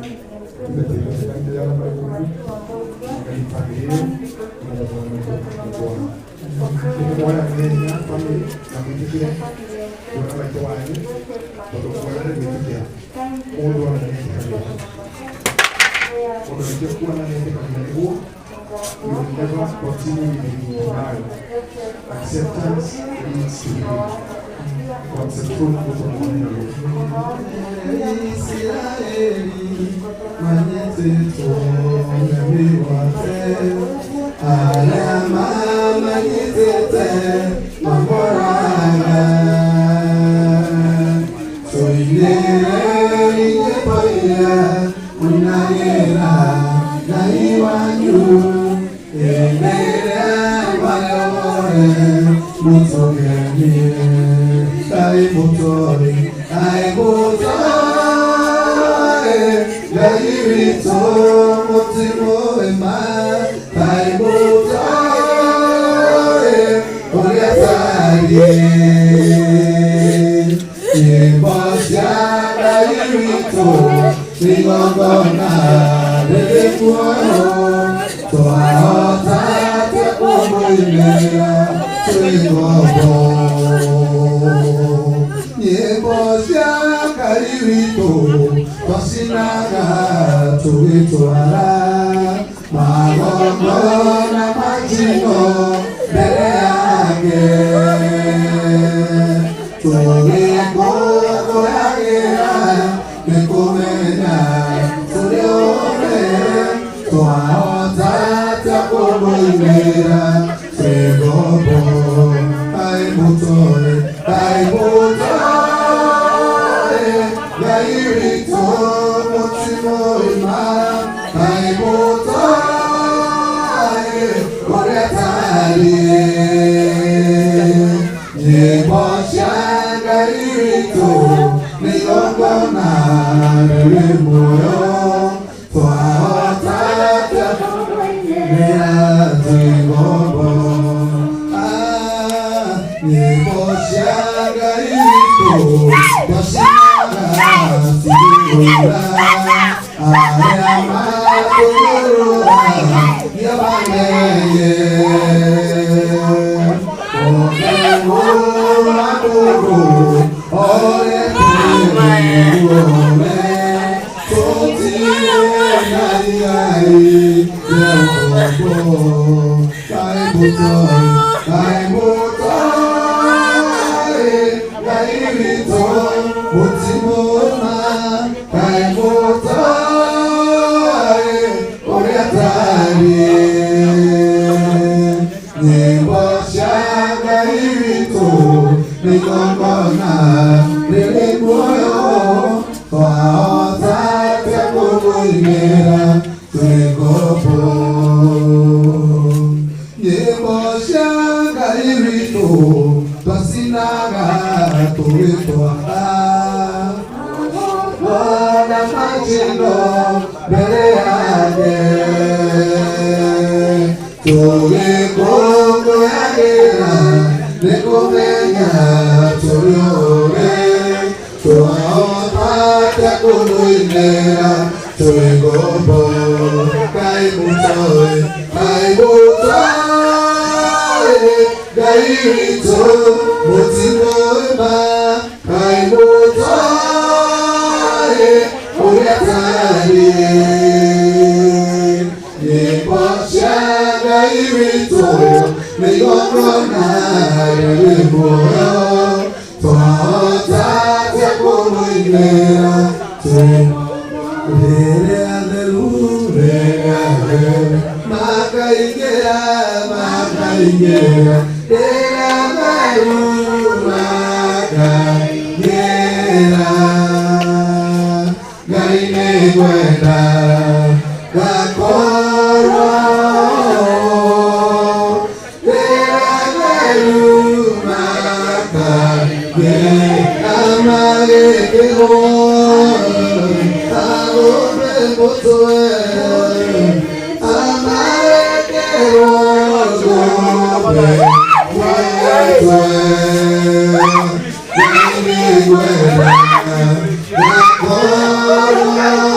You will never continue with the denial. Acceptance leads to healing. Concentrate on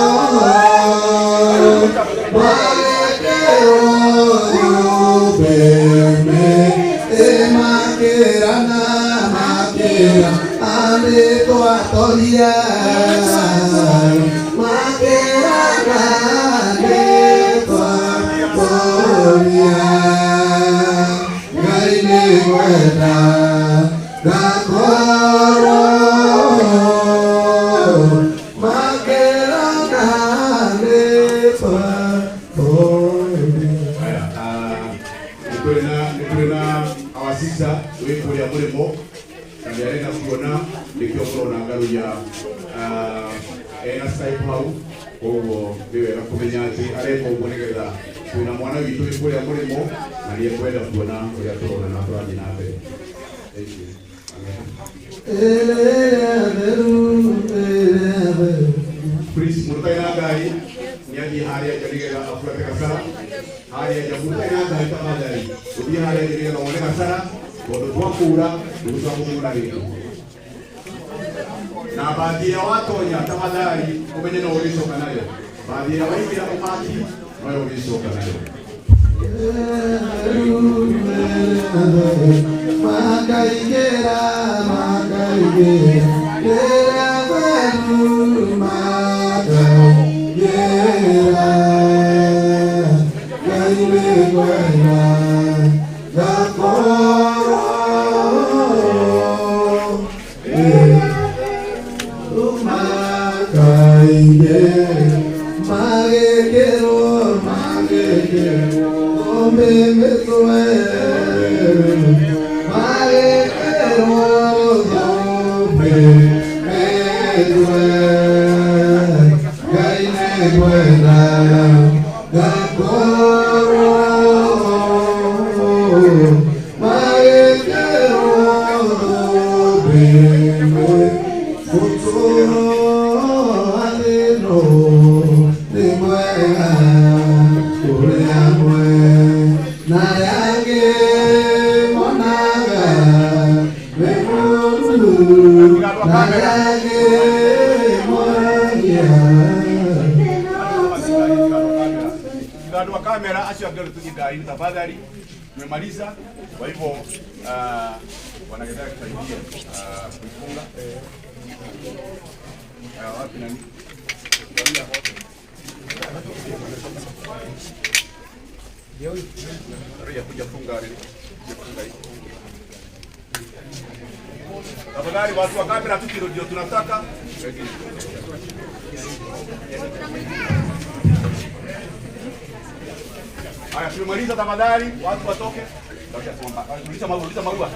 Oh Toria Makerana Netwa Toria Gaine Wena Gakoro Makerana Netwa Toria Nikurina awasisa wekulia mulimo kandi arena kuona ndikyo kurona ngaruya ena skype hau ogo biwera kumenya ati areko kunegetha kuna mwana witu wekulia mulimo na ndiye kwenda kuona uria turona na turathi na mbere. Please murutaina ngai niaji haria jaliga afuate kasara haria jamurutaina ngai tamadari ubi haria jaliga ngone kasara bodo twakura ndugusakumuna rero na baadhi ya watonya tamadari umenye no ulisoka nayo baadhi ya waibira umati no ulisoka nayo Makaigera Ndio kamera asiagere tujidai tafadhali tumemaliza kwa hivyo wanakataka kusaidia kufunga wapi nani ndio kuja funga tafadhali watu wa kamera tukirudio tunataka haya tumemaliza tafadhali watu watoke uliza maua